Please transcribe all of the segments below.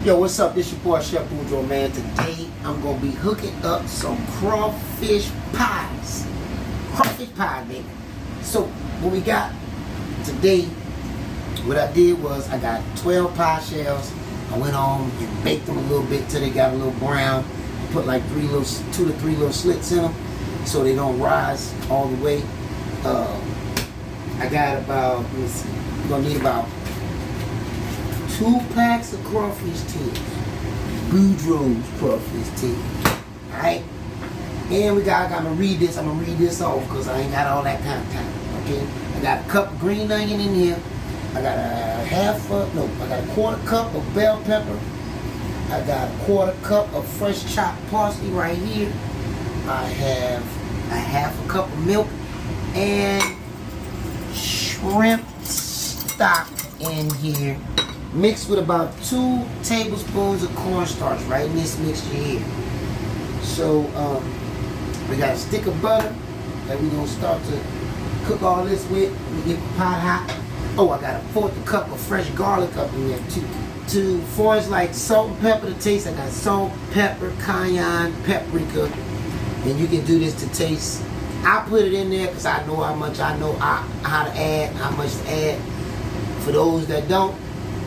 Yo, what's up? This your boy Chef Boudreaux, man. Today I'm gonna be hooking up some crawfish pies. Crawfish pie, baby. So what we got today, what I did was I got 12 pie shells. I went on and baked them a little bit till they got a little brown. Put like 2 to 3 little slits in them so they don't rise all the way. I got about, let me see, we're gonna need about 2 packs of crawfish tails. Boudreaux's crawfish tails. Alright? And I'm gonna read this off because I ain't got all that kind of time. Okay? I got a cup of green onion in here. I got a quarter cup of bell pepper. I got a quarter cup of fresh chopped parsley right here. I have a half a cup of milk and shrimp stock in here, mixed with about 2 tablespoons of cornstarch right in this mixture here. So we got a stick of butter that we're gonna start to cook all this with. We get the pot hot. Oh, I got a 1/4 cup of fresh garlic up in there too. For it's like salt and pepper to taste, I got salt, pepper, cayenne, paprika, and you can do this to taste. I put it in there because I know how much how to add, how much to add. For those that don't,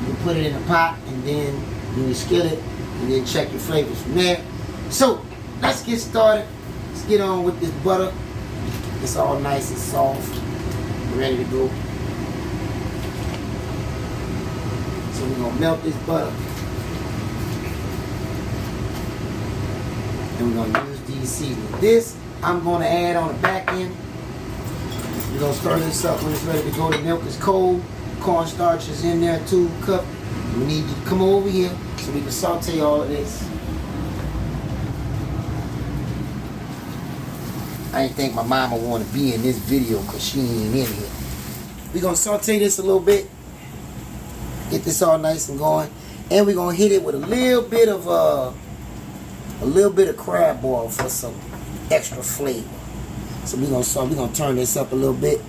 you put it in a pot and then you skill it and then check your flavors from there. So let's get started. Let's get on with this butter. It's all nice and soft, ready to go. So we're gonna melt this butter. And we're gonna use these seasonings. This I'm gonna add on the back end. We're gonna stir this up when it's ready to go. The milk is cold. Cornstarch is in there, 2 cups. We need you to come over here so we can saute all of this. I didn't think my mama want to be in this video because she ain't in here. We're gonna saute this a little bit. Get this all nice and going, and we're gonna hit it with a little bit of crab oil for some extra flavor. So we're gonna turn this up a little bit.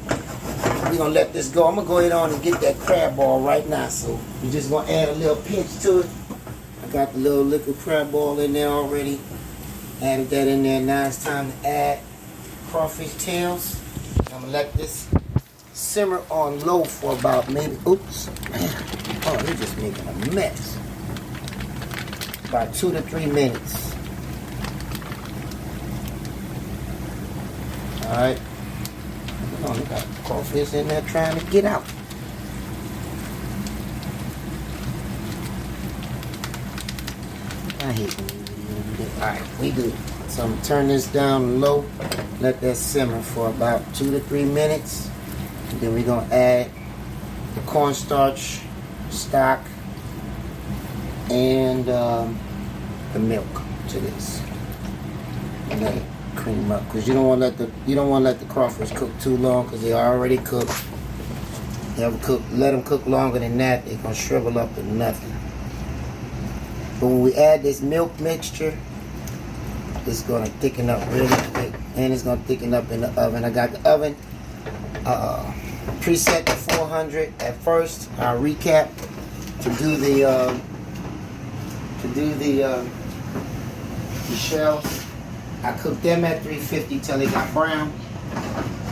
We're gonna let this go. I'm gonna go ahead on and get that crab oil right now. So we're just gonna add a little pinch to it. I got the little liquid crab oil in there already. Added that in there. Now it's time to add crawfish tails. I'm gonna let this simmer on low for about maybe, oops, man. Oh, they're just making a mess. About 2 to 3 minutes. Alright. Oh, we got crawfish in there trying to get out. I hate when you do that. Alright, we good. So I'm going to turn this down low. Let that simmer for about 2 to 3 minutes. And then we're going to add the cornstarch stock and the milk to this. And let it cream up, because you don't want to let the crawfish cook too long, because they are already cooked. Let them cook longer than that, they're gonna shrivel up to nothing. But when we add this milk mixture, it's gonna thicken up really quick, and it's gonna thicken up in the oven. I got the oven preset to 400 at first. I'll recap to do the shells. I cooked them at 350 till they got brown,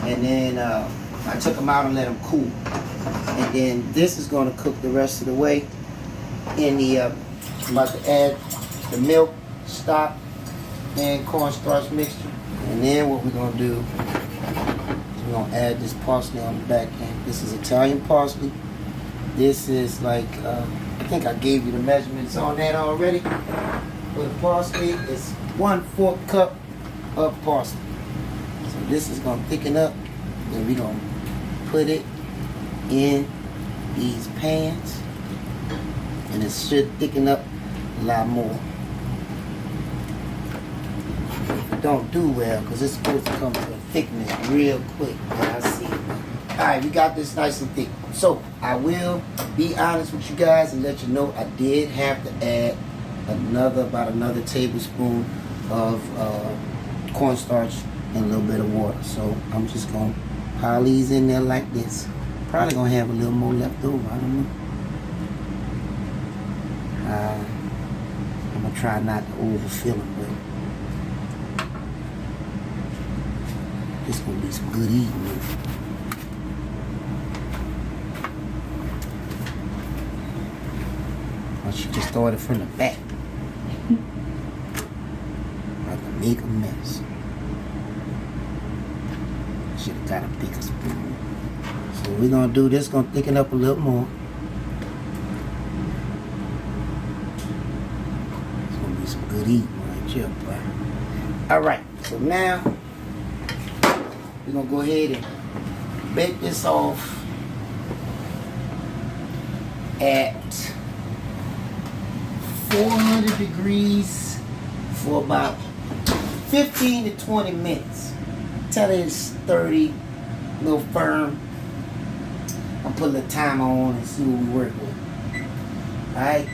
and then I took them out and let them cool. And then this is going to cook the rest of the way in the oven. I'm about to add the milk, stock, and cornstarch mixture. And then what we're going to do is we're going to add this parsley on the back end. This is Italian parsley. This is like, I think I gave you the measurements on that already. For the parsley, it's 1/4 cup of parsley. So this is going to thicken up. Then we're going to put it in these pans. And it should thicken up a lot more. Don't do well, because it's supposed to come to a thickness real quick. I see it. Alright, we got this nice and thick. So I will be honest with you guys and let you know I did have to add about another tablespoon of cornstarch and a little bit of water. So I'm just gonna pile these in there like this. Probably gonna have a little more left over, I don't know. gonna try not to overfill them, but it's gonna be some good eating. I should just start it from the back. I can make a mess. Should have got a bigger spoon. So we're gonna do this, gonna thicken up a little more. It's gonna be some good eating right here, boy. Alright, so now we're gonna go ahead and bake this off at 400 degrees for about 15 to 20 minutes. Tell it it's 30, a little firm. I'll put a little timer on and see what we work with. Alright?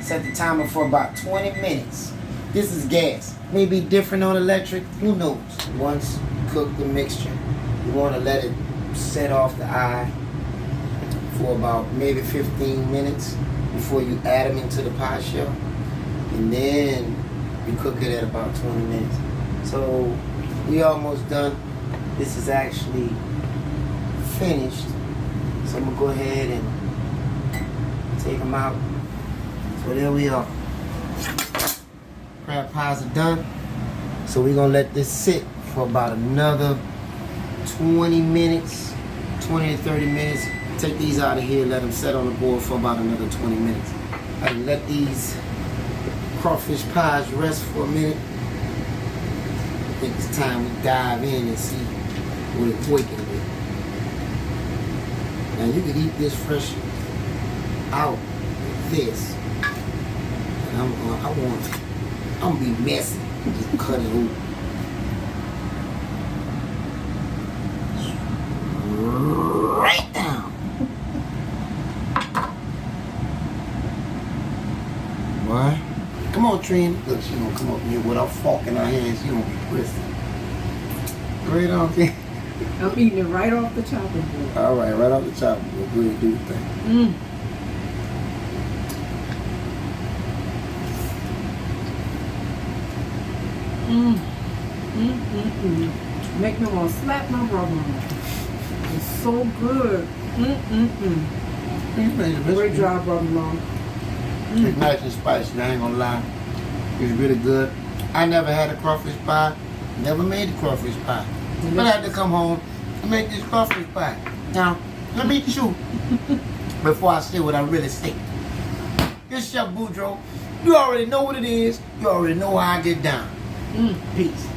Set the timer for about 20 minutes. This is gas. Maybe different on electric, who knows? Once you cook the mixture, you want to let it set off the eye for about maybe 15 minutes before you add them into the pie shell. And then you cook it at about 20 minutes. So we almost done. This is actually finished. So I'm gonna go ahead and take them out. So there we are. Crab pies are done. So we're gonna let this sit for about another 20 minutes, 20 to 30 minutes. Take these out of here, let them set on the board for about another 20 minutes. I let these crawfish pies rest for a minute. I think it's time we dive in and see what it's working with. Now you can eat this fresh out with this. And I'm gonna be messy. Just cut it open. Right down. What? Come on, Trina. Look, she gonna come up here with her fork in her hand. She gonna be twisting. Right on, Trina. I'm eating it right off the chopping board. All right, right off the chopping board. Go ahead, do your thing. Make me want to slap my brother. It's so good. Great job, brother-in-law. It's nice and spicy, I ain't gonna lie. It's really good. I never had a crawfish pie. Never made a crawfish pie. But I had to come home and make this crawfish pie. Now, let me chew before I say what I really say. This Chef Boudreaux. You already know what it is. You already know how I get down. Peace.